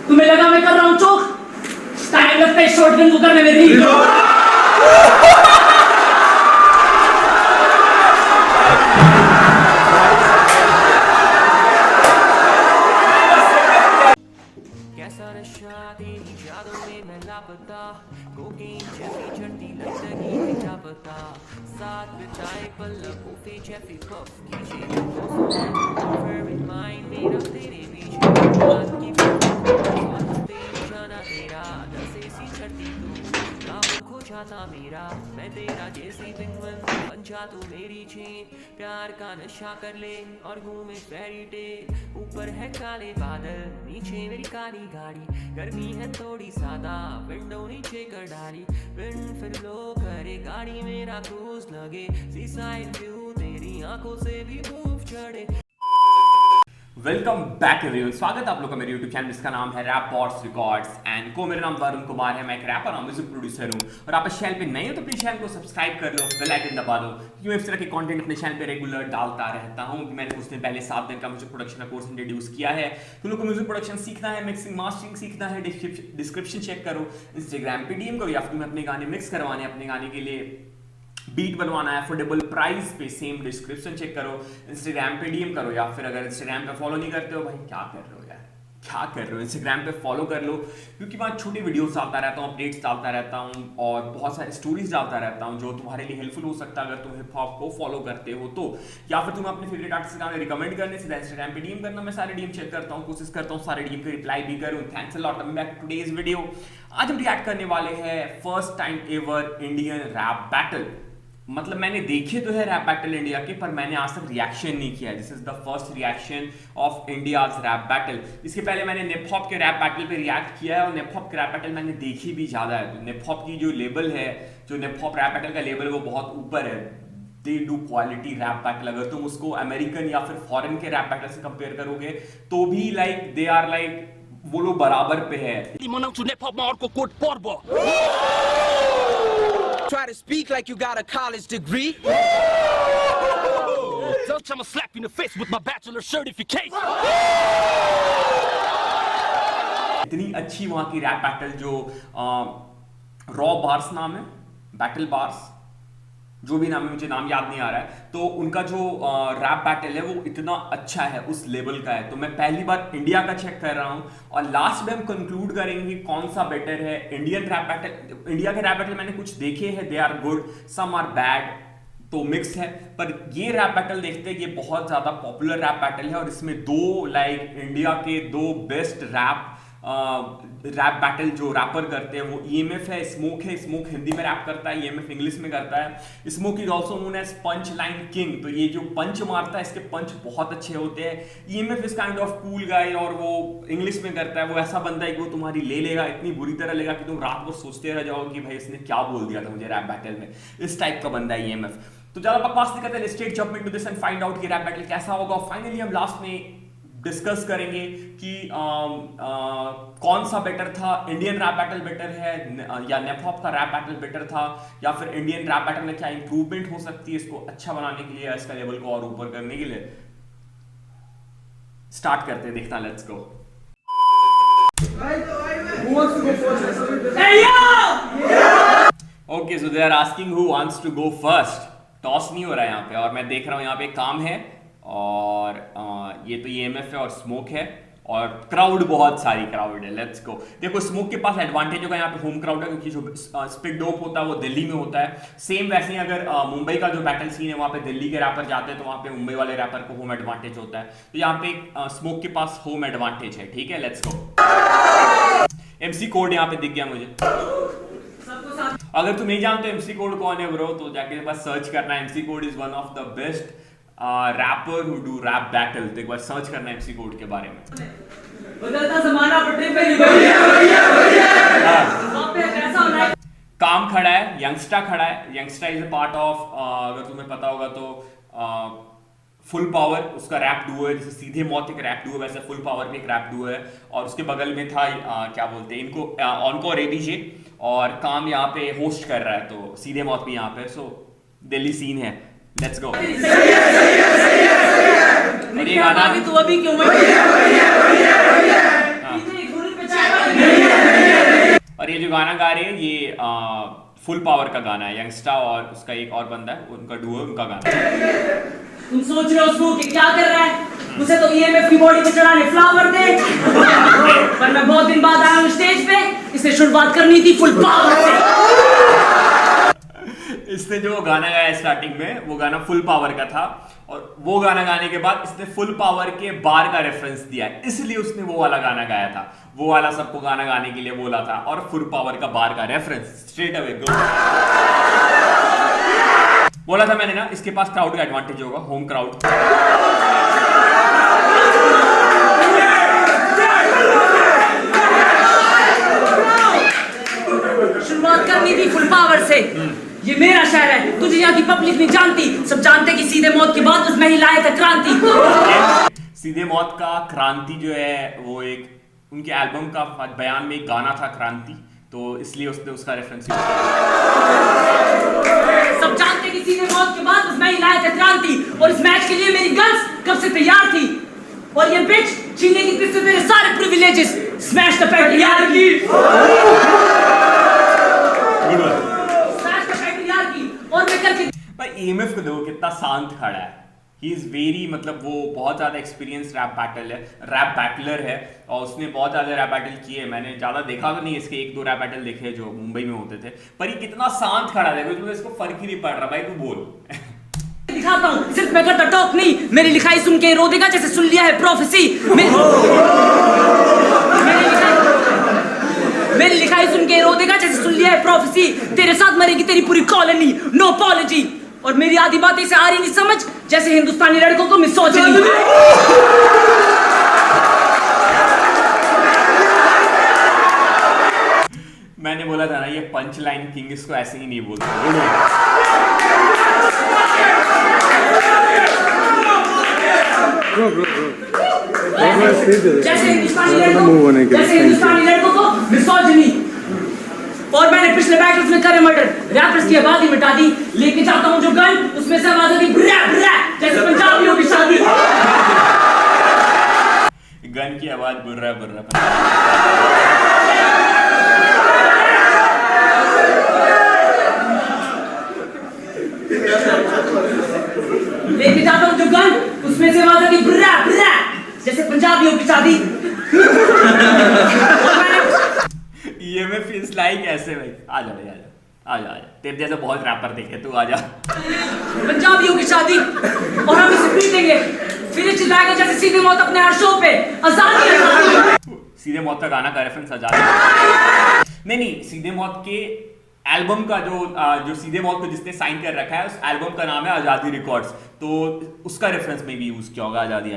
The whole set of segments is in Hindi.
तुम्हें लगा मैं कर रहा हूँ चोक? टाइम लगता है शॉटगन को करने में भी। कैसा नशा तेरी यादों में मैं लापता, कोकीन जैसी चढ़ती लटकी है जापता, साथ बिताए पल लबों पे जैसी पफ खींचे फेवरेट माइंड मेरा तेरे पीछे रात की जाना तेरा दसे सी चढ़ती तू नाम खो जाता मेरा, मैं तेरा जैसी पिंगवन बन जा तू मेरी चेन, प्यार का नशा कर ले और घूमे फेरी टेल, ऊपर है काले बादल नीचे मेरी काली गाड़ी, गर्मी है थोड़ी सादा विंडो नीचे कर डाली, विंड फिर लो करे गाड़ी मेरा क्रूज लगे, सी साइड व्यू तेरी आंखों से भी ऊफ चढ़े। वेलकम बैक एवरीवन, स्वागत है आप लोग का मेरे YouTube चैनल जिसका नाम है रैप बॉट्स रिकॉर्ड्स एंड को मेरा नाम वरुण कुमार है। मैं एक रैपर और म्यूजिक प्रोड्यूसर हूँ और आप इस चैनल पे नए हो तो प्लीज चैनल को सब्सक्राइब कर लो, बेल आइकन दबा दो क्योंकि मैं इस तरह के कंटेंट अपने चैनल पे रेगुलर डालता रहता हूँ। मैंने कुछ दिन पहले 7 दिन का म्यूजिक प्रोडक्शन का कोर्स इंट्रोड्यूस किया है। तुम लोग को म्यूजिक प्रोडक्शन सीखना है, मिक्सिंग मास्टरिंग सीखना है, डिस्क्रिप्शन चेक करो, इंस्टाग्राम पे डीएम करो या फिर तुम्हें अपने गाने मिक्स करवाने, अपने गाने के लिए बीट बनवाना है अफोर्डेबल प्राइस पे, सेम डिस्क्रिप्शन चेक करो, इंस्टाग्राम पे डीएम करो या फिर अगर इंस्टाग्राम पे फॉलो नहीं करते हो भाई क्या कर रहे हो यार, क्या कर रहे हो, इंस्टाग्राम पे फॉलो कर लो क्योंकि वहाँ छोटे वीडियोस डालता रहता हूँ, अपडेट्स डालता रहता हूँ और बहुत सारे स्टोरीज डालता रहता हूँ जो तुम्हारे लिए हेल्पफुल हो सकता है अगर तुम हिप हॉप को फॉलो करते हो तो, या फिर तुम्हें अपने फेवरेट आर्टिस्ट गाने रिकमेंड करने से इंस्टाग्राम पे डीएम करना, मैं सारे डीएम चेक करता हूँ, कोशिश करता हूँ सारे डीएम के रिप्लाई भी करूँ। Thanks a lot, back to today's video. आज हम रिएक्ट करने वाले हैं first time ever Indian rap battle. मतलब मैंने देखे तो है रैप बैटल इंडिया के, पर मैंने आज तक रिएक्शन नहीं किया। This is the first reaction of India's rap battle. इसके पहले मैंने निप हॉप के रैप बैटल पे रिएक्ट किया है और निप हॉप के रैप बैटल मैंने देखी भी ज्यादा है। तो निप हॉप की जो लेवल है, जो निप हॉप रैप बैटल का लेवल, वो बहुत ऊपर है। They do quality rap battle. अगर तुम उसको अमेरिकन या फिर फॉरेन के रैप बैटल से कंपेयर करोगे तो भी लाइक दे आर लाइक वो लोग बराबर पे है। Try to speak like you got a college degree. Don't I'ma slap you in the face with my bachelor certification. इतनी अच्छी वहां की रैप बैटल जो रॉ बार्स नाम है, बैटल बार्स, जो भी नाम है, मुझे नाम याद नहीं आ रहा है, तो उनका जो रैप बैटल है वो इतना अच्छा है, उस लेवल का है। तो मैं पहली बार इंडिया का चेक कर रहा हूं और लास्ट में हम कंक्लूड करेंगे कौन सा बेटर है। इंडियन रैप बैटल, इंडिया के रैप बैटल मैंने कुछ देखे हैं, they are good, some are bad, तो मिक्स है। पर ये रैप बैटल देखते हैं, ये बहुत ज्यादा पॉपुलर रैप बैटल है और इसमें दो लाइक इंडिया के दो बेस्ट रैप बैटल जो रैपर करते हैं वो ईएमएफ है, स्मोक है। स्मोक हिंदी में रैप करता है, ईएमएफ इंग्लिश में करता है। Smoke is also known as punch line king. तो ये जो पंच मारता है, इसके पंच बहुत अच्छे होते हैं। EMF is kind of cool guy और वो इंग्लिश में करता है। वो ऐसा बंदा है कि वो तुम्हारी ले लेगा, इतनी बुरी तरह लेगा कि तुम रात भर सोचते रह जाओगे कि भाई इसने क्या बोल दिया था मुझे रैप बैटल में। इस टाइप का बंदा है ईएमएफ। तो ज्यादा बकवास नहीं करते, let's straight jump into this and find out कि रैप बैटल कैसा होगा। फाइनली हम लास्ट में डिस्कस करेंगे कि कौन सा बेटर था, इंडियन रैप बैटल बेटर है या नेप हॉप का रैप बैटल बेटर था, या फिर इंडियन रैप बैटल में क्या इंप्रूवमेंट हो सकती है इसको अच्छा बनाने के लिए, इसका लेवल को और ऊपर करने के लिए। स्टार्ट करते हैं, देखना, let's go. Okay, so they are asking who wants to go first. Toss नहीं हो रहा है यहाँ पे और मैं देख रहा हूँ यहाँ पे काम है और ये तो ईएमएफ है और स्मोक है और क्राउड, बहुत सारी क्राउड है। Let's go. देखो स्मोक के पास एडवांटेज होगा यहाँ पे, होम क्राउड है, क्योंकि जो स्पिक डोप होता है वो दिल्ली में होता है। सेम वैसे ही अगर मुंबई का जो बैटल सीन है वहाँ पे दिल्ली के रैपर जाते हैं तो वहाँ पे मुंबई वाले रैपर को होम एडवांटेज होता है। तो यहाँ पे स्मोक के पास होम एडवांटेज है। ठीक है, लेट्स गो। एमसी कोड यहाँ पे दिख गया मुझे। अगर तुम नहीं जानते एमसी कोड कौन है ब्रो, तो जाके बस सर्च करना है। MC Kode is one of the best rapper who do rap battle. तो एक बार सर्च करना है एमसी कोड के बारे में। बदलता जमाना पटरी पे काम खड़ा है, यंगस्टर खड़ा है। Youngster is a part of, अगर तुम्हें पता होगा तो फुल पावर उसका रैप डुओ है। जैसे सीधे मौत एक रैप डुओ, वैसे फुल पावर भी एक रैप डुओ है। और उसके बगल में था क्या बोलते हैं इनको, ऑनको और एबीजे, और काम यहाँ पे होस्ट कर रहा है। तो सीधे मौत भी यहाँ पे, सो दिल्ली सीन है। Let's go. और ये गाना भी तू अभी क्यों ये जो गाना गा रहे हैं ये फुल पावर का गाना है, यंगस्टा और उसका एक और बंदा है, उनका डुओ, उनका गाना है। तुम सोच रहे हो स्मोक कि क्या कर रहा है? उसे तो ईएमएफ की बॉडी पे चढ़ाने फ्लावर दे। पर मैं बहुत दिन बाद आया हूँ स्टेज पे, इसे शुरुआत करनी थी फुल पावर से। इसने जो गाना गाया स्टार्टिंग में वो गाना फुल पावर का था, और वो गाना गाने के बाद इसने फुल पावर के बार का रेफरेंस दिया, इसलिए उसने वो वाला गाना गाया था, वो वाला सबको गाना गाने के लिए बोला था, और फुल पावर का बार का रेफरेंस स्ट्रेट अवे गो। बोला था मैंने ना, इसके पास क्राउड का एडवांटेज होगा, होम क्राउड। शुरुआत करनी थी फुल पावर से। ये मेरा शहर है, तुझे यहाँ की पब्लिक नहीं जानती, सब जानते कि सीधे मौत के बाद उसमें ही लाया था क्रांति। सीधे मौत का क्रांति जो है वो एक उनके एल्बम का बयान में एक गाना था क्रांति, तो इसलिए उसने उसका रेफरेंस किया। सब जानते कि सीधे मौत के बाद उसमें ही लाया था क्रांति, और इस मैच के लिए मेरी गर्ल्स कब से तैयार थी, और ये बिच छीनने की फिर से मेरे सारे privileges. Smash the patriarchy, smash the patriarchy. और मैं करके भाई ईएमएफ को देखो कितना शांत खड़ा है, ही इज वेरी, मतलब वो बहुत ज्यादा एक्सपीरियंस रैप बैटलर है, और उसने बहुत ज्यादा रैप बैटल किए। मैंने ज्यादा देखा तो नहीं, इसके 1-2 रैप बैटल देखे जो मुंबई में होते थे, पर ये कितना शांत खड़ा है, तो इसको फर्क ही नहीं पड़ रहा। भाई तू बोल। दिखाता हूँ, सिर्फ मैं करता टॉक नहीं, मेरी लिखाई सुन के रो देगा जैसे सुन लिया है प्रोफेसी। मेरी लिखाई सुन के रो देगा जैसे सुन लिया है प्रोफेसी। तेरे साथ मरेगी तेरी पूरी कॉलोनी, नो अपॉलॉजी। और मेरी आधी बातें इसे आ रही नहीं समझ, जैसे हिंदुस्तानी लड़कों को मिसोजिनी। मैंने बोला था ना, ये पंच लाइन किंग इसको ऐसे ही नहीं बोलते। जैसे हिंदुस्तानी लड़कों को मिसोजिनी। और मैंने पिछले बैटल्स में करे मर्डर, रैपर्स की आबादी मिटा दी, लेके जाता हूँ जो गन उसमें से आवाज आती ब्रा ब्रा, जैसे पंजाबियों की शादी। गन की आवाज बुर्रा बुर्रा। लेके जाता हूँ जो गन उसमें से आवाज आती ब्रा ब्रा, जैसे पंजाबियों की शादी। ईएमएफ इज लाइक ऐसे भाई, आ जा भाई, आ जा तेरे जैसे बहुत रैपर देखे, तू आ जा। पंजाबियों की शादी, और हम इसे पीटेंगे, फिर चिल्लाएंगे जैसे सीधे मौत अपने हर शो पे आजादी आजादी। सीधे मौत का गाना का रेफरेंस आजादी नहीं, सीधे मौत के एल्बम का जो सीधे मौत को जिसने साइन कर रखा है, उस एल्बम का नाम है आजादी रिकॉर्ड्स, तो उसका रेफरेंस में भी यूज किया होगा आजादी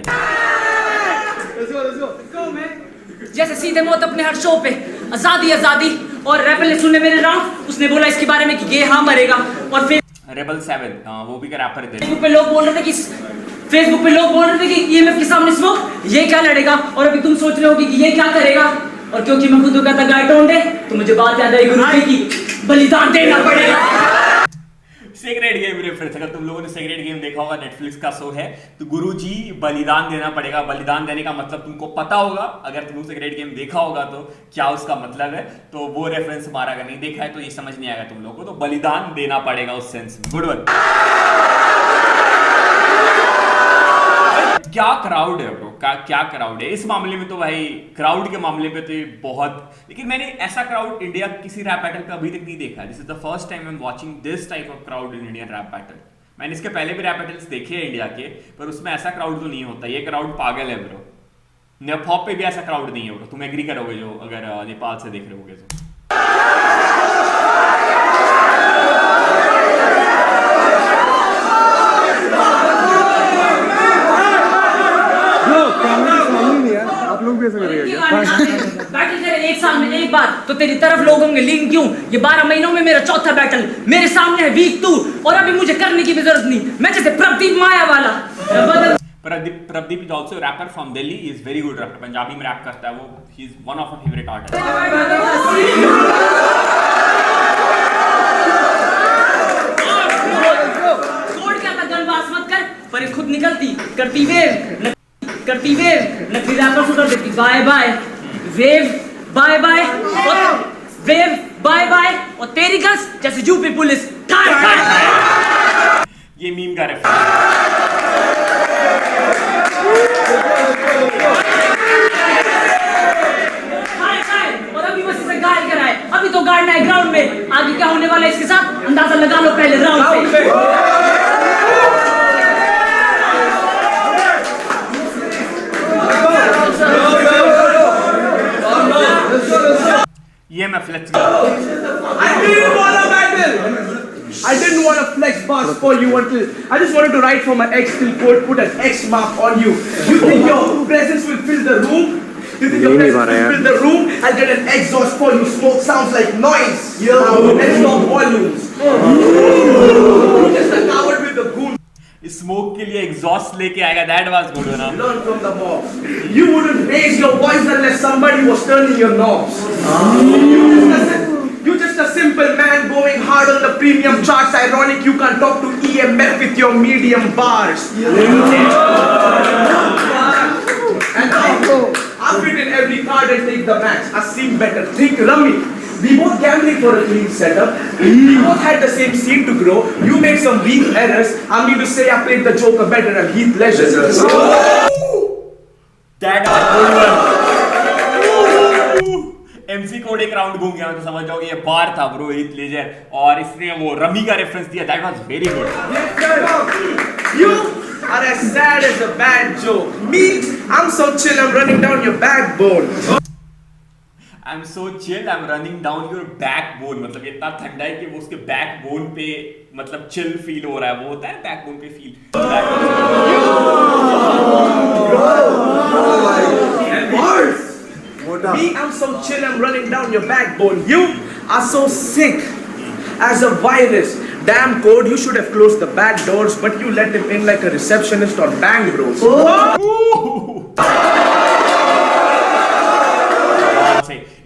जैसे सीधे मौत अपने हर शो पे आजादी आजादी। और रेबल ने सुने मेरे राउंड, उसने बोला इसके बारे में कि ये हाँ मरेगा। और फिर रेबल 7 वो भी का रैपर है। फेसबुक पे लोग बोल रहे थे कि ईएमएफ के सामने स्मोक ये क्या लड़ेगा, और अभी तुम सोच रहे हो कि ये क्या करेगा। और क्योंकि मैं खुद कहता गाय टोंडे, तो मुझे बात याद आई गुरु जी की, बलिदान देना पड़ेगा। सेक्रेड गेम रेफरेंस, अगर तुम लोगों ने सेक्रेड गेम देखा होगा, नेटफ्लिक्स का शो है, तो गुरुजी बलिदान देना पड़ेगा। बलिदान देने का मतलब तुमको पता होगा, अगर तुमने सेक्रेड गेम देखा होगा तो क्या उसका मतलब है, तो वो रेफरेंस हमारा अगर नहीं देखा है तो ये समझ नहीं आएगा तुम लोगों को, तो बलिदान देना पड़ेगा उस सेंस में। Good one. क्या क्राउड है ब्रो, क्या क्राउड है इस मामले में, तो भाई क्राउड के मामले पे तो बहुत, लेकिन मैंने ऐसा क्राउड इंडिया किसी रैप बैटल पे अभी तक नहीं देखा। This is the first time I am watching this type of crowd in Indian rap battle. मैंने इसके पहले भी रैप बैटल्स देखे हैं इंडिया के, पर उसमें ऐसा क्राउड तो नहीं होता। ये क्राउड पागल है ब्रो। नेपॉप पे भी ऐसा क्राउड नहीं है ब्रो, तुम एग्री करोगे जो अगर नेपाल से देख रहे होगे तो। आप लोग भी ऐसा करेंगे बैटल करें एक साल में एक बार, तो तेरी तरफ लोग होंगे लीन क्यों। ये 12 महीनों में मेरा चौथा बैटल, मेरे सामने है वीक तू, और अभी मुझे करने की भी जरूरत नहीं। मैं जैसे प्रदीप माया वाला। Pradeep is also rapper from Delhi, he is very good rapper, Punjabi में रैप करता है वो, he is one of my favourite artist. छोड़ क्या था गनबाज मत कर, पर खुद निकलती करती वेव नकली रैपर सुधर देती। Bye bye wave, bye bye. Wave bye bye और तेरी गन्स जैसे यूपी पुलिस ठार ठार। ये मीम का रेफरेंस। और अभी बस इसे गार्ड कराए, अभी तो गार्ड है ग्राउंड में, आगे क्या होने वाला है इसके साथ अंदाजा लगा लो पहले राउंड पे। ये मैं flex I didn't want to flex boss for you until I just wanted to write for my ex till court put an X mark on you. You think your presence will fill the room? You think your presence will fill the room? I'll get an exhaust for you. Smoke sounds like noise. Let's talk volumes. You're just a coward with the goon. Smoke के लिए एग्जॉस्ट लेके आएगा, दैट वाज गुड ना। Learn from the mob. You wouldn't raise your voice unless somebody was turning your knobs. You're just a simple man going hard on the premium charts. Ironic you can't talk to EMF with your medium bars. And I'll fit in every card and take the max. I seem better. Think rummy. We both gambling for a clean setup. We both had the same seed to grow. You made some weak errors. I mean to say I played the Joker better than Heath Ledger. That was good one. MC code एक राउंड घूम गया तो समझ जाओगे ये बार था ब्रो हीथ लेजर, और इसने वो रमी का रेफरेंस दिया, that was very good. You are as sad as a bad joke. Me, I'm so chill, I'm running down your backbone. I am so chill, I am running down your backbone, मतलब ये इतना ठंडा है कि वो उसके बैकबोन पे मतलब चिल फील हो रहा है, वो होता है बैकबोन पे feel. Me, I'm so chill, I'm running down your backbone. You are so sick as a virus. Damn code, you should have closed the back doors, but you let him in like a receptionist on Bang Bros.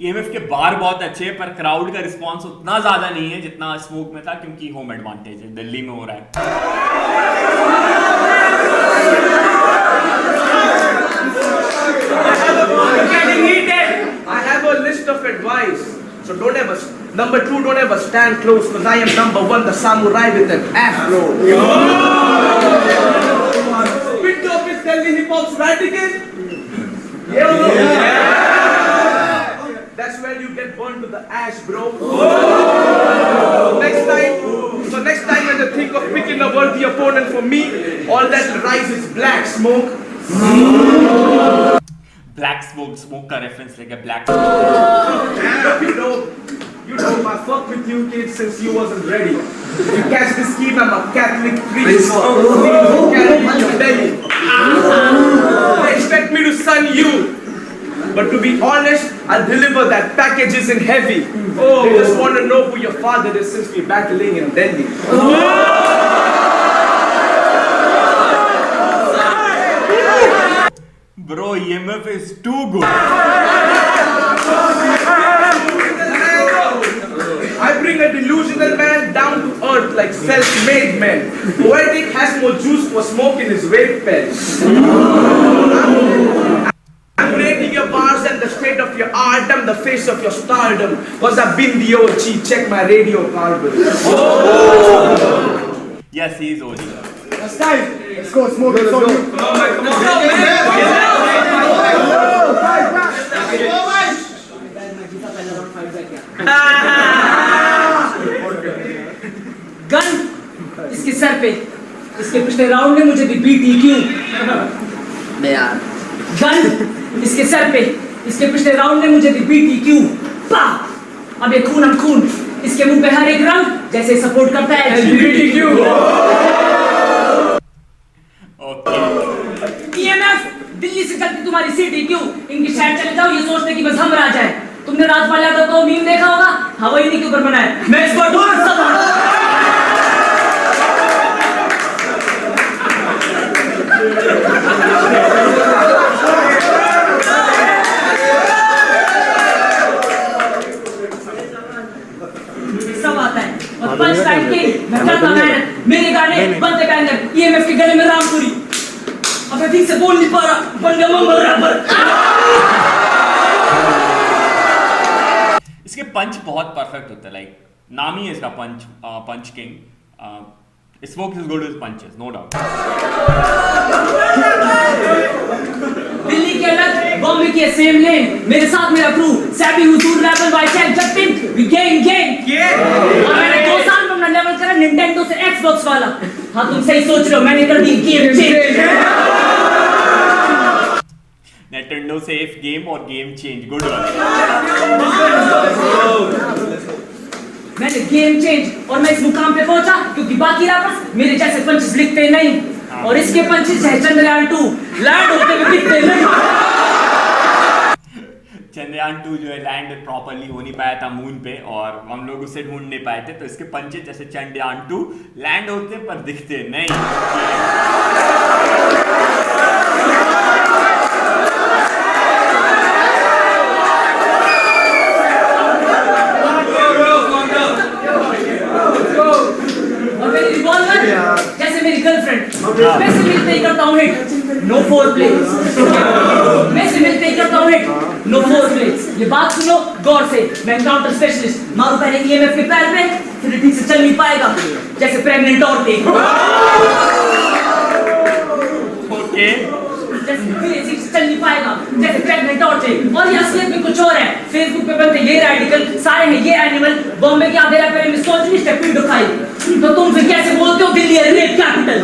EMF के बार बहुत अच्छे हैं, पर क्राउड का रिस्पांस उतना ज्यादा नहीं है जितना स्मोक में था, क्योंकि होम एडवांटेज है, दिल्ली में हो रहा है। I have a list of advice. So don't ever, number 2, don't ever stand close, because I am number 1, the samurai with an afro. Spit top is Delhi hip hop's Vatican. Yeah. That's where you get burned to the ash, bro. Next time when you think of picking a worthy opponent for me, all that rise is black smoke. Black smoke का रेफरेंस लेके black. You know, I fuck with you kids since you wasn't ready. You catch the scheme, I'm a Catholic priest. Catholic your belly. They expect me to son you. But to be honest, I'll deliver that package isn't heavy. They just want to know who your father is since we're battling in Delhi. Bro, EMF is too good. I bring a delusional man down to earth like self-made men. Poetic has more juice for smoke in his vape pen. I'm rating your bars and the state of your art. I'm the face of your stardom. Cause I've been the OG. Check my radio carbon. Yes, he is OG. Let's go smoke. Let's go. Gun इसके सर पे, इसके पिछले राउंड में मुझे दी BTQ। गन इसके सर पे, इसके पिछले राउंड में मुझे दी BTQ। पा अब ये खून हम खून, इसके मुंह पे हर एक रंग जैसे सपोर्ट करता है LGBTQ। EMF दिल्ली से चलती तुम्हारी सिटी क्यों? इनकी साइड चले जाओ ये सोचते कि बस हम रह जाए। तुमने राजपाल यादव को मीम देखा होगा, हवाई नहीं के ऊपर बना है। मैं इस पर सब आता है और पंच लाइन के मैं करता मेहनत, मेरे गाने बनते बैंगर। EMF के गले में रामपुरी, अब मैं ठीक से बोल नहीं पा रहा, बन गया मंगल रैपर। इसके पंच बहुत परफेक्ट होता है, लाइक नाम ही है इसका punch king. Smoke is good with punches, no doubt. Delhi के अलग, बॉम्बे के सेम लेन. मेरे साथ मेरा क्रू, सैबी हुजूर रैपल बाय चैक जस्टिन. वी गेम. और मैंने 2 साल में अपना लेवल करा निंटेंडो से Xbox वाला. हाँ तुम सही सोच रहे हो, मैंने कर दी game change. Nintendo safe game और game change, good one. मैंने गेम चेंज और मैं इस मुकाम पे पहुंचा क्योंकि बाकी रैपर्स मेरे जैसे पंचेस लिखते नहीं और इसके पंचेस है चंद्रयान 2 लैंड होते हुए दिखते नहीं. चंद्रयान 2 जो है लैंड प्रॉपर्ली हो नहीं पाया था मून पे और हम लोग उसे ढूंढ नहीं पाए थे, तो इसके पंचेस जैसे चंद्रयान 2 लैंड होते पर दिखते नहीं. जैसे मेरी गर्लफ्रेंड मैं से मिलते ही करता हूँ हिट, नो फोर प्ले. मैं से मिलते ही करता हूँ हिट, नो फोर प्ले. ये बात सुनो गौर से, मैं काउंटर स्पेशलिस्ट. मारू पहले EMF के पैर पे, फिर ठीक से चल नहीं पाएगा जैसे प्रेग्नेंट औरतें. ओके चल नहीं पाएगा जैसे प्रेग्नेंट औरतें. और ये असलियत में कुछ और है. फेसबुक पे बनते ये रेडिकल, सारे हैं ये एनिमल. बॉम्बे के आधे रैपर मिसोजिनिस्ट है, पीडोफाइल. तो तुम फिर कैसे बोलते हो दिल्ली है रेप कैपिटल?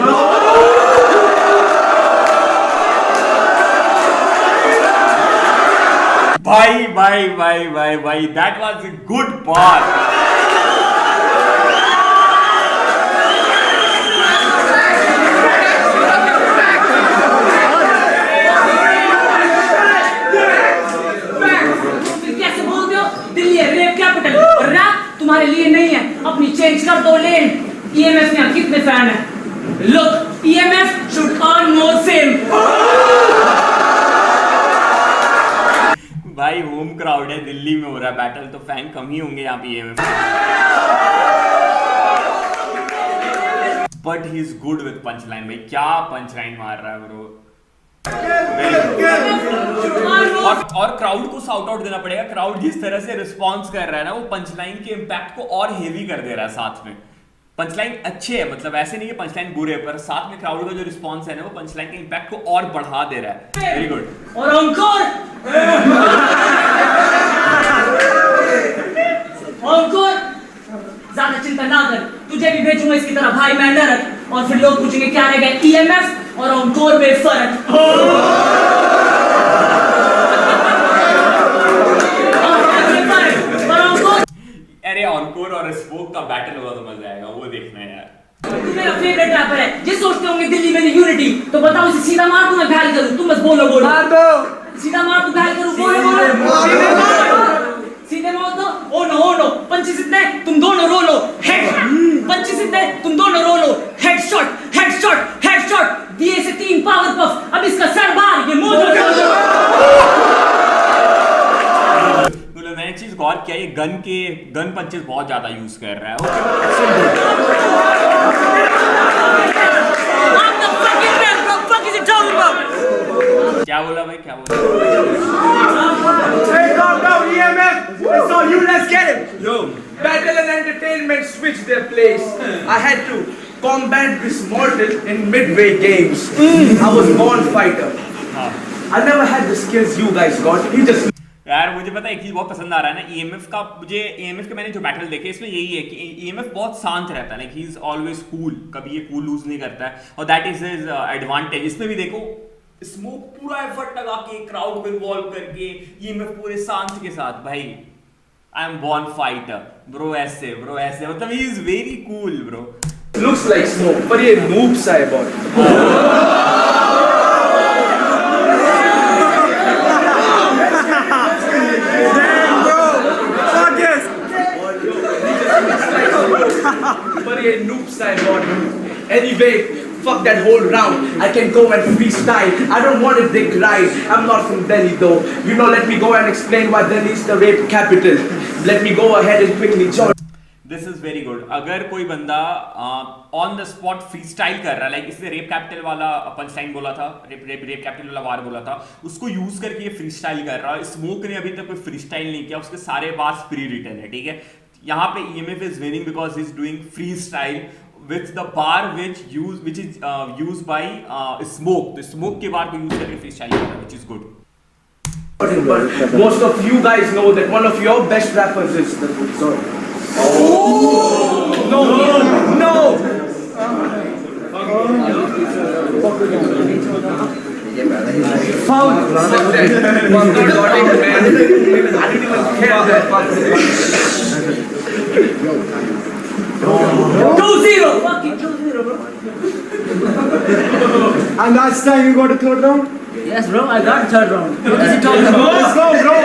भाई that was a good part. तुम्हारे लिए नहीं है, अपनी चेंज कर दो लेन. EMF में कितने फैन हैं? Look, EMF should earn more fame. भाई होम क्राउड है, दिल्ली में हो रहा है बैटल, तो फैन कम ही होंगे यहाँ पे EMF. But he is good with punch line. भाई क्या पंच लाइन मार रहा है ब्रो. और क्राउड को साउट आउट देना पड़ेगा. क्राउड जिस तरह से रिस्पॉन्स कर रहा है ना, वो पंचलाइन के इम्पैक्ट को और हेवी कर दे रहा है. साथ में पंचलाइन अच्छे है, मतलब ऐसे नहीं कि पंचलाइन बुरे है, पर साथ में क्राउड का जो रिस्पॉन्स है ना, वो पंचलाइन के इम्पैक्ट को और बढ़ा दे रहा है. Very good. और अंकुर ज्यादा चिंता ना कर, तुझे भी भेजूंगा इसकी तरह भाई मैं नरक. और फिर लोग पूछेंगे क्या रह गया EMF और अंकुर में फर्क. अरे ऑनकोर और स्मोक का बैटल होगा तो मजा आएगा, वो देखना है यार. तू मेरा फेवरेट रैपर है. ये सोचते होंगे दिल्ली में यूनिटी, तो बताओ इसे सीधा मार दूं मैं घायल करूं? तुम बस बोलो मार दो. सीधा मार दूं घायल करूं? बोलो सीधे मार दो. ओ नो पंचेस इतने तुम दोनों रो लो. हेड पंचेस इतने तुम दोनों रो लो. हेडशॉट दिए से 3 पावर पफ. अब इसका सर बाहर, ये मोजो. मैंने चीज गौर किया, ये गन पंचेस बहुत ज्यादा यूज कर रहा है. क्या बोला भाई, क्या बोला? Hey, calm down, EMF. It's all you. Let's get it. Yo, battle and entertainment switched their place. I had to combat this mortal in midway games. I was born fighter. I never had the skills you guys got. He just. यार मुझे पता है एक चीज बहुत पसंद आ रहा है ना EMF का. मुझे EMF के मैंने जो बैटल देखे इसमें यही है कि EMF बहुत शांत रहता है. Like he is always cool, कभी ये कूल लूज नहीं करता है, और दैट इज हिज एडवांटेज. इसमें भी देखो स्मोक पूरा एफर्ट लगा के क्राउड को इन्वॉल्व करके, EMF पूरे शांत के साथ. भाई I am born fighter bro, ऐसे मतलब ही is very cool bro. Looks like smoke, पर ये noob सा है बहुत. Anyway, fuck that whole round. I can go and freestyle. I don't want it big ride. I'm not from Delhi though. Let me go and explain why Delhi is the rape capital. Let me go ahead and quickly join. This is very good. अगर कोई बंदा on the spot free style कर रहा है, लाइक इसने रेप कैपिटल वाला पंच लाइन बोला था, रेप कैपिटल वाला वार बोला था, उसको यूज करके ये फ्री स्टाइल कर रहा है। स्मोक ने अभी तक कोई फ्री स्टाइल नहीं किया, उसके सारे बात प्री रिटन है, ठीक है। यहाँ पे EMF is winning because he is doing free style with the bar which is used by smoke. The smoke के बार को यूज करके freestyle कर रहा है, which is good. But most of you guys know that one of your best rappers is the Good Song. Oh! No! Foul! Fuck that. I didn't even care that. 2-0! Fucking 2-0, bro. And last time you got a third round? Yes, bro, I got a third round. What is he talking about? Let's go, bro.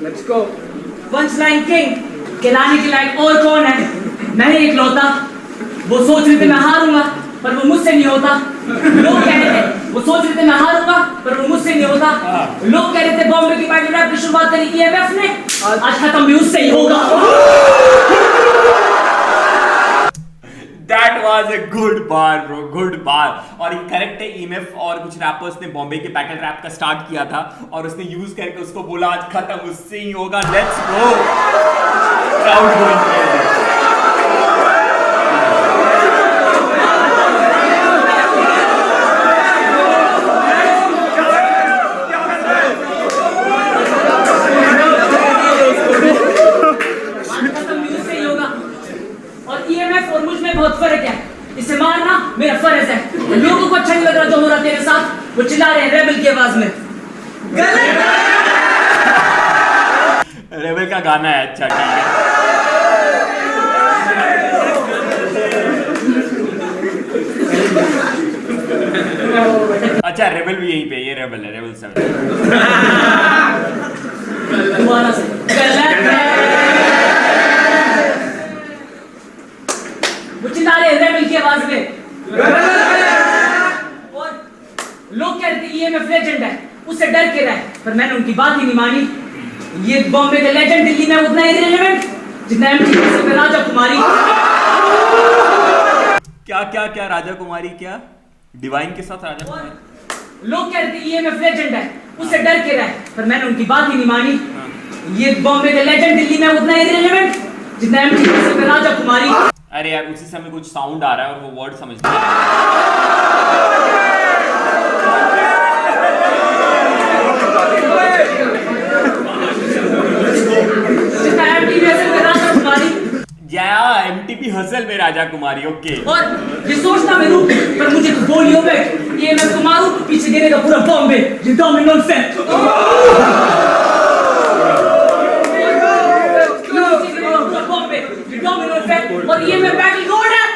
Let's go. Punchline king खिलाने के लायक और कौन है? मैं ही इकलौता। वो सोच रहे थे मैं हारूंगा, पर वो मुझसे नहीं होता। लोग कह रहे थे वो सोच रहे थे मैं हारूंगा, पर वो मुझसे नहीं होता। लोग कह रहे थे बॉम्बे की बैटल रैप की शुरुआत करी EMF ने, आज खत्म भी उससे ही होगा। That was a good bar, bro, good bar. और ये करेक्ट है, EMF और कुछ रैपर्स ने बॉम्बे के बैटल रैप का स्टार्ट किया था और उसने यूज करके उसको बोला आज खत्म उससे ही होगा। Let's go, crowd going crazy. बहुत फर्क है, इसे मारना मेरा फर्ज है। लोगों को अच्छा नहीं लग रहा जो हो रहा तेरे साथ, वो चिल्ला रहे हैं रेबल की आवाज में। रेबल का गाना है, अच्छा ठीक है। अच्छा रेबल भी यहीं पे, ये रेबल है, रेबल 7 दोबारा से गलत है। वो चिल्ला रहे हैं रेबल की आवाज में। और लोग कहते हैं EMF लेजेंड है, उससे डर के रहे, पर मैंने उनकी बात ही नहीं मानी। ये बॉम्बे का लेजेंड दिल्ली में उतना ही रिलेवेंट जितना MTV पे राजा कुमारी। क्या क्या क्या राजा कुमारी, क्या डिवाइन के साथ राजा कुमारी? लोग कहते हैं EMF लेजेंड है, उससे डर के रहे, पर मैंने उनकी बात ही नहीं मानी। ये बॉम्बे का लेजेंड दिल्ली में उतना ही रिलेवेंट जितना MTV पे राजा कुमारी। अरे यार उसी समय कुछ साउंड आ रहा है और वो वर्ड समझ नहीं। MTV हसल में राजा कुमारी, ओके। और ये सोचता मैं रूप, पर मुझे तो गोलियों पे EMF को मारूं, पीछे गिरेगा पूरा बॉम्बे, ये डोमिनल सेट। और EMF बैटल रोड है।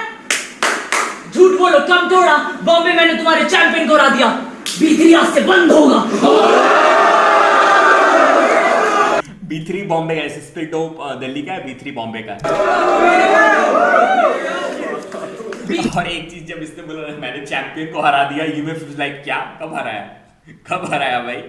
झूठ बोलो कम थोड़ा, बॉम्बे मैंने तुम्हारे चैंपियन को हरा दिया, B3 आज से बंद होगा। B3 बॉम्बे का, स्प्लिट डोप दिल्ली का है, B3 बॉम्बे का है। और एक चीज जब इसने बोला मैंने चैंपियन को हरा दिया, EMF लाइक क्या, कब हराया, कब हराया भाई?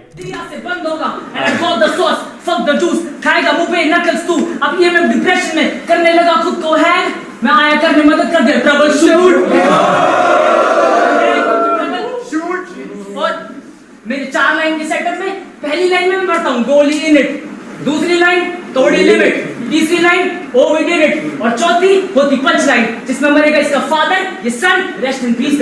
से बंद होगा। And I got the sauce, fuck the juice, खाएगा मुंह पे नकल्स तू। अब EMF डिप्रेशन में करने लगा खुद को हैंग, मैं आया करने मदद कर दे ट्रबल शूट। और मेरे 4 लाइन के सेटअप में पहली लाइन में मैं मरता हूँ गोली इन इट, दूसरी लाइन तोड़ी लिमिट, तीसरी line oh we did it, और चौथी होती पंच लाइन जिसमें मरेगा इसका फादर, ये सन, रेस्ट इन पीस।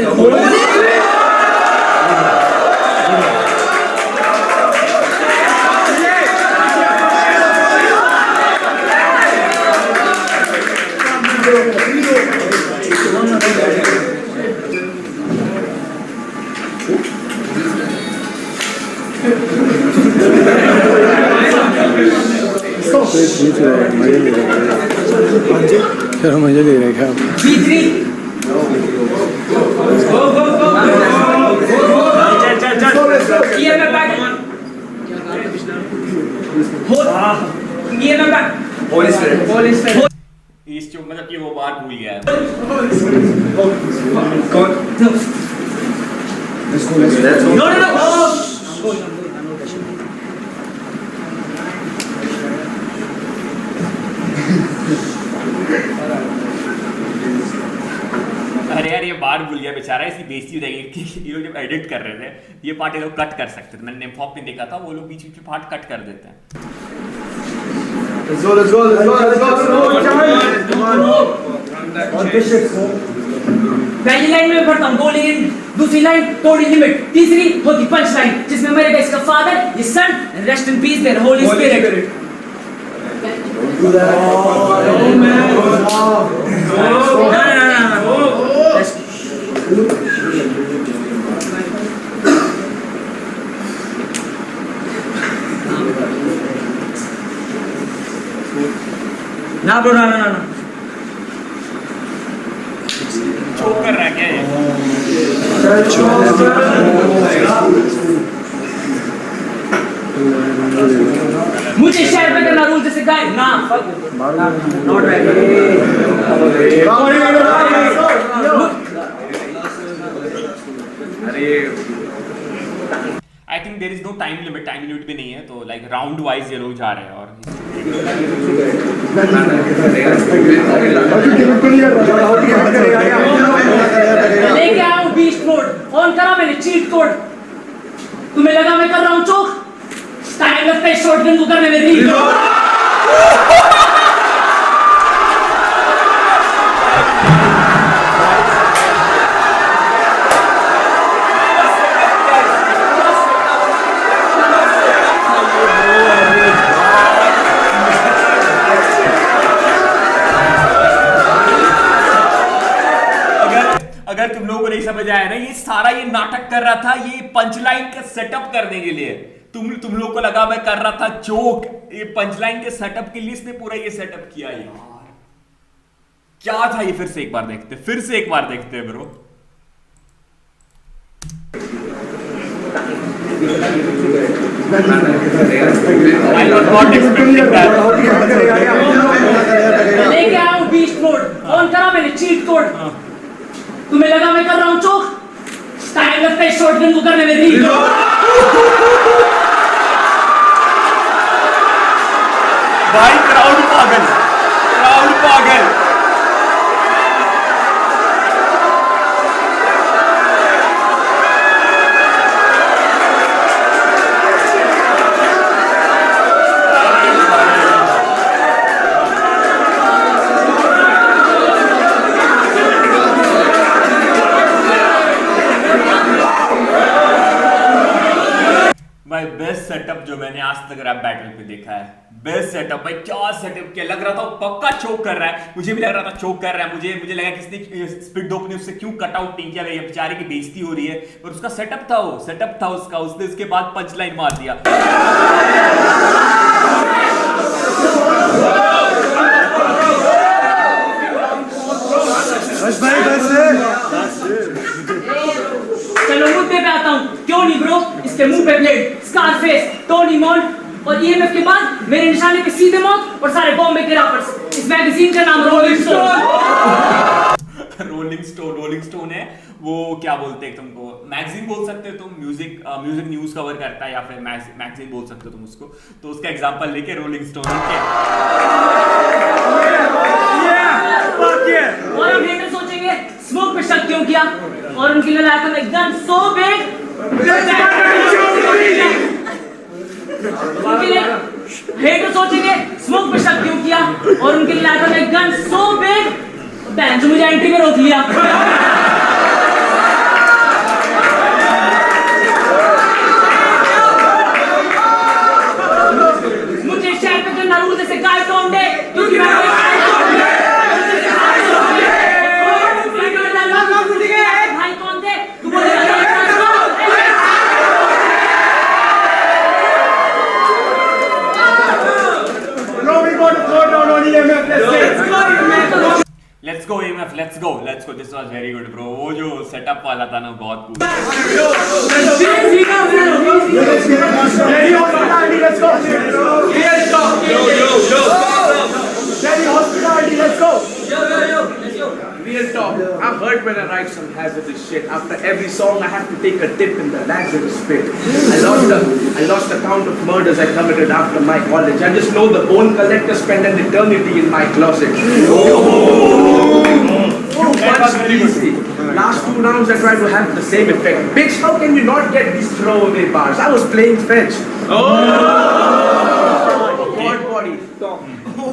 मजे ले रहे हैं B3 EMF back, EMF back, Holi spirit. इस चुप मतलब कि वो बात भूल गया है। No. बार भूल गया बेचारा, इसकी बेइज्जती हो जाएगी कि ये लोग जब एडिट कर रहे थे ये पार्ट ये लोग कट कर सकते थे। मैंने नेमफॉप में देखा था वो लोग बीच बीच में पार्ट कट कर देते हैं। Let's go, let's go, let's go, let's go, come on. On Bishop. पहली लाइन में पढ़ता हूँ गोली इन, दूसरी लाइन तोड़ी लिमिट, तीसरी होती पंच लाइन जिसमें मेरे बेस का फादर, ये son, rest in peace there holy spirit. ना ब्रो ना। चोक कर रहा है क्या ये? मुझे शेयर पे करना रूल जैसे गाय ना not I think there is no time limit भी नहीं है, तो लाइक राउंड वाइज ये लोग जा रहे हैं। और लेके आया हूँ बीस्ट मोड, ऑन करा मैंने चीट कोड, तुम्हें लगा मैं कर रहा हूँ चोक, टाइम लगता है शॉटगन को करने में रील। अगर तुम लोगों को नहीं समझ आया ना, ये सारा ये नाटक कर रहा था ये पंचलाइन का सेटअप करने के लिए। तुम लोगों को लगा मैं कर रहा था जोक, ये पंचलाइन के सेटअप के लिए इसने पूरा ये सेटअप किया। यार क्या था ये? फिर से एक बार देखते हैं bro. I was not expecting that. लेके आया हूँ बीस्ट मोड, ऑन करा मैंने चीट कोड, तुम्हें लगा मैं कर रहा हूँ चोक, टाइम लगता है शॉटगन को करने में रील। भाई क्राउड पागल। भाई बेस्ट सेटअप जो मैंने आज तक रैप बैटल पे देखा है, बेस्ट सेटअप भाई। क्या सेटअप किया, लग रहा था पक्का चोक कर रहा है, मुझे भी लग रहा था चोक कर रहा है। मुझे लगा किसने स्पीड डोप ने उससे क्यों कट आउट नहीं किया, बेचारे की बेइज्जती हो रही है, पर उसका सेटअप था उसका, उसने उसके बाद पंच लाइन मार दिया। चलो मुद्दे पे आता हूँ, क्यों नहीं ब्रो, इसके मुंह पे ब्लेड, स्कारफेस, टोनी मॉन और ईएमएफ के बाद मेरे निशाने पे सीधे मौत और सारे बॉम्बे के रैपर्स। इस मैगजीन का नाम रोलिंग स्टोन है। वो क्या बोलते हैं तुमको, मैगजीन बोल सकते हो तुम, म्यूजिक न्यूज कवर करता है या फिर मैगजीन बोल सकते हो तुम उसको। तो उसका एग्जांपल लेके रोलिंग स्टोन और हम हेटर सोचेंगे स्मोक पे शक क्यों किया, और उनके लिए लाया था मैं गन सो बिग। हेटर सोचेंगे स्मोक पे शक क्यों किया, और उनके लिए लाया था मैं गन सो बिग, बहन जो मुझे एंट्री में रोक लिया। मुझे शहर पे करना रूल जैसे गाय टोंडे, क्योंकि मैं भाई कौन थे तू बोले Let's go EMF, let's go. This was very good, bro. वो जो सेटअप वाला था ना बहुत cool. Real talk. I'm hurt when I write some hazardous shit. After every song, I have to take a dip in the Lazarus pit. I lost the count of murders I committed after my college. I just know the bone collector spent an eternity in my closet. You punched easy. Last rounds and try to have the same effect. Bitch, how can you not get these throwaway bars? I was playing fetch. God body,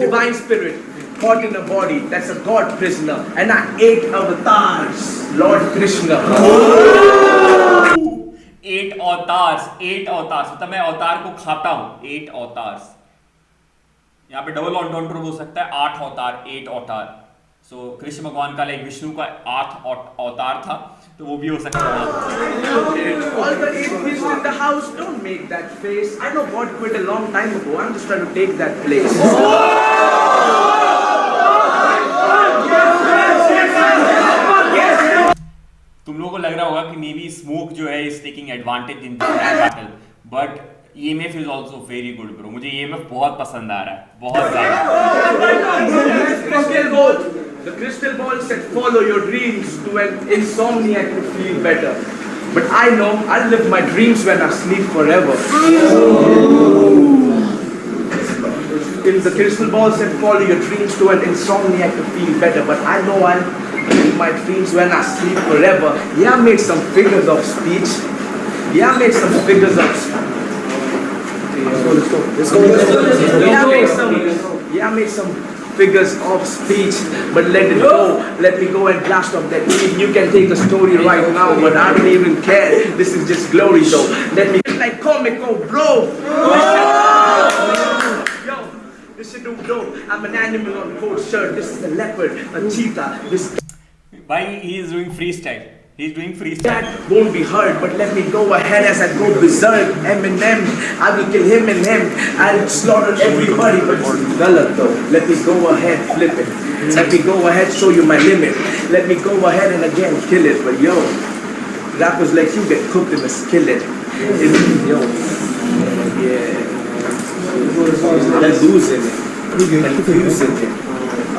divine spirit, caught in a body. That's a God prisoner. And I ate avatars, Lord Krishna. 8 avatars मतलब मैं अवतार को खाता हूँ। 8 अवतार्स, यहाँ पे डबल ऑन्टोंट्रो हो सकता है। 8 अवतार, 8 अवतार। सो कृष्ण भगवान का लाइक विष्णु का 8 अवतार था, तो वो भी हो सकता है। All the atheists in the house, don't make that face. I know God quit a long time ago. I'm just trying to take that place. तुम लोगों को लग रहा होगा कि मे बी स्मोक जो है is taking advantage in battle, but EMF is also very good bro. मुझे EMF बहुत पसंद आ रहा है, बहुत ज्यादा। The crystal ball said follow your dreams to an insomniac to feel better. But I know I'll live my dreams when I sleep forever. The crystal ball said follow your dreams to an insomniac to feel better. But I know I'll live my dreams when I sleep forever. Yeah, I made some figures of speech. Yeah, I made some figures of speech. Yeah, I made some figures of speech, but let it go. Let me go and blast off that beat. You can take the story right now, but I don't even care. This is just glory though. Let me like comico, bro. Yo, this shit do dope. I'm an animal on coat shirt. This is a leopard, a cheetah. This Why he is doing freestyle? He's doing freestyle. that won't be heard, but let me go ahead as I go berserk. Eminem, I will kill him and him. I'll slaughter everybody, but it's galat though. Let me go ahead, flip it. Let me go ahead, show you my limit. Let me go ahead and again kill it. But yo, rappers like you get cooked in a skillet. Yo, yeah, they're losing it, confusing it.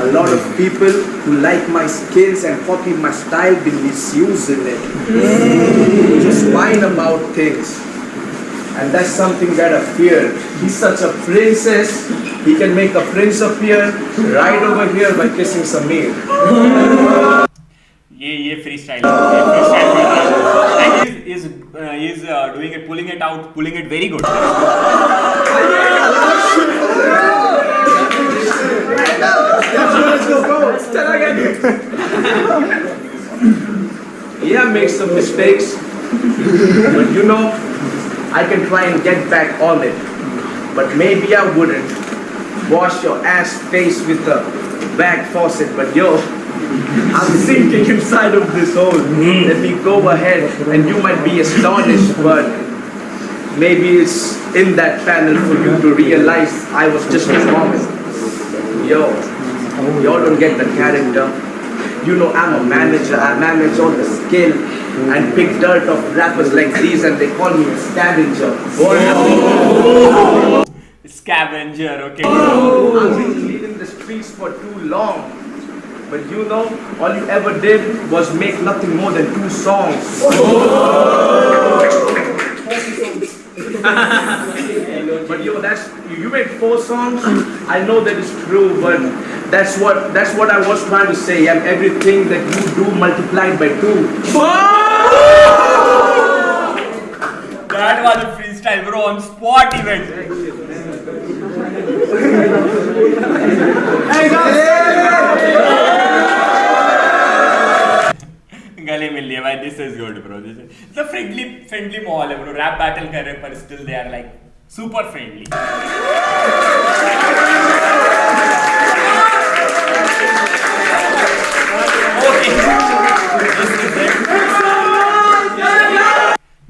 A lot of people who like my skills and copy my style be misusing it. Just whine about things. And that's something that I fear. He's such a princess. He can make a prince appear right over here by kissing Sameer. ये freestyle है, ये freestyle कर रहा है। And he is doing it, pulling it very good. Let's go, bro. Tell again. Yeah, make some mistakes, but you know, I can try and get back on it. But maybe I wouldn't wash your ass face with the back faucet. But yo, I'm sinking inside of this hole. Let me go ahead, and you might be astonished, but maybe it's in that panel for you to realize I was just a comic. Yo, y'all don't get the character. You know I'm a manager. I manage all the skill and pick dirt of rappers like these, and they call me a scavenger. Scavenger, okay. I've been leading the streets for too long. But you know, all you ever did was make nothing more than 2 songs. But yo, you made 4 songs. I know that is true, but that's what I was trying to say. I'm everything that you do multiplied by 2. That was a freestyle, bro, on spot event. गले मिल लिया भाई। This is good bro. This is the friendly माहौल है ब्रो। रैप बैटल कर रहे हैं पर still they are like super friendly.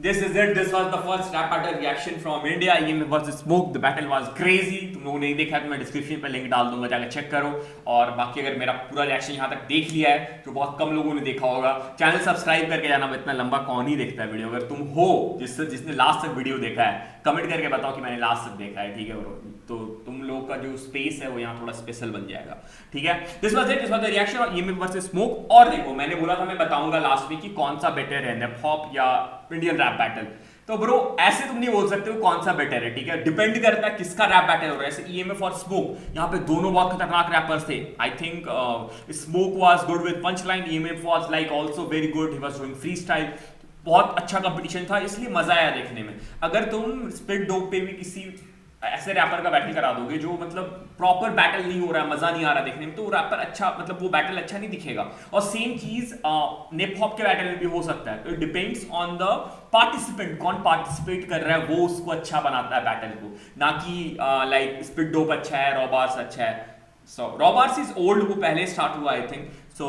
This is it. This was the first rap battle reaction from India. EMF versus Smoke. The battle was crazy. तुम लोगों ने नहीं देखा तो मैं डिस्क्रिप्शन पे लिंक डाल दूंगा, जाकर चेक करो। और बाकी अगर मेरा पूरा रिएक्शन यहाँ तक देख लिया है तो बहुत कम लोगों ने देखा होगा, चैनल सब्सक्राइब करके जाना। इतना लंबा कौन ही देखता है वीडियो। अगर तुम हो जिसने लास्ट तक वीडियो देखा है, कमेंट करके बताओ कि मैंने लास्ट तक देखा है, ठीक है ब्रो। तो तुम लोग का जो स्पेस है वो यहाँ थोड़ा स्पेशल बन जाएगा, ठीक है। This was it, this was the reaction of EMF versus smoke. और देखो मैंने बोला था मैं बताऊंगा लास्ट में कि कौन सा बेटर है, हिप हॉप या इंडियन रैप बैटल। तो ब्रो ऐसे तुम नहीं बोल सकते हो कौन सा बेटर है, ठीक है, डिपेंड करता है किसका रैप बैटर हो रहा है। ऐसे EMF और स्मोक, यहाँ पे दोनों बहुत खतरनाक रैपर्स थे। I think smoke was good with punch line, EMF was like also very good, he was doing free style. बहुत अच्छा कंपटीशन था, इसलिए मजा आया देखने में। अगर तुम स्पिट डोप पे भी किसी ऐसे रैपर का बैटल करा दोगे जो मतलब प्रॉपर बैटल नहीं हो रहा है, मजा नहीं आ रहा देखने में, तो वो रैपर अच्छा मतलब वो बैटल अच्छा नहीं दिखेगा। और सेम चीज नेप हॉप के बैटल में भी हो सकता है। It depends on the participant, कौन पार्टिसिपेट कर रहा है वो उसको अच्छा बनाता है बैटल को, ना कि लाइक स्पिट डोप अच्छा है, रॉ बार्स अच्छा है। सो रॉ बार्स इज ओल्ड, वो पहले स्टार्ट हुआ I think. So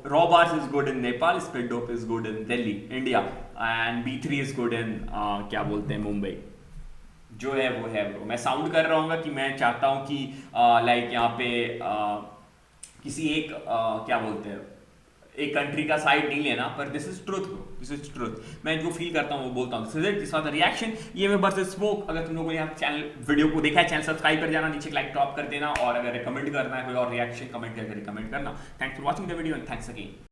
raw bars is good in Nepal, spit dope is good in Delhi India, and B3 is good in क्या बोलते हैं मुंबई। जो है वो है ब्रो। मैं साउंड कर रहा हूँ कि मैं चाहता हूँ कि लाइक यहाँ पे किसी एक क्या बोलते हैं एक कंट्री का साइड नहीं लेना, पर this is truth bro, this is truth. मैं जो फील करता हूँ वो बोलता हूँ। This is it, this was the reaction EMF versus smoke. अगर तुम लोगों ने यहाँ चैनल वीडियो को देखा है, चैनल सब्सक्राइब कर जाना, नीचे लाइक ड्रॉप कर देना, और अगर रिकमेंड करना है कोई और रिएक्शन कमेंट करके रिकमेंड करना। Thanks for watching the video and thanks again.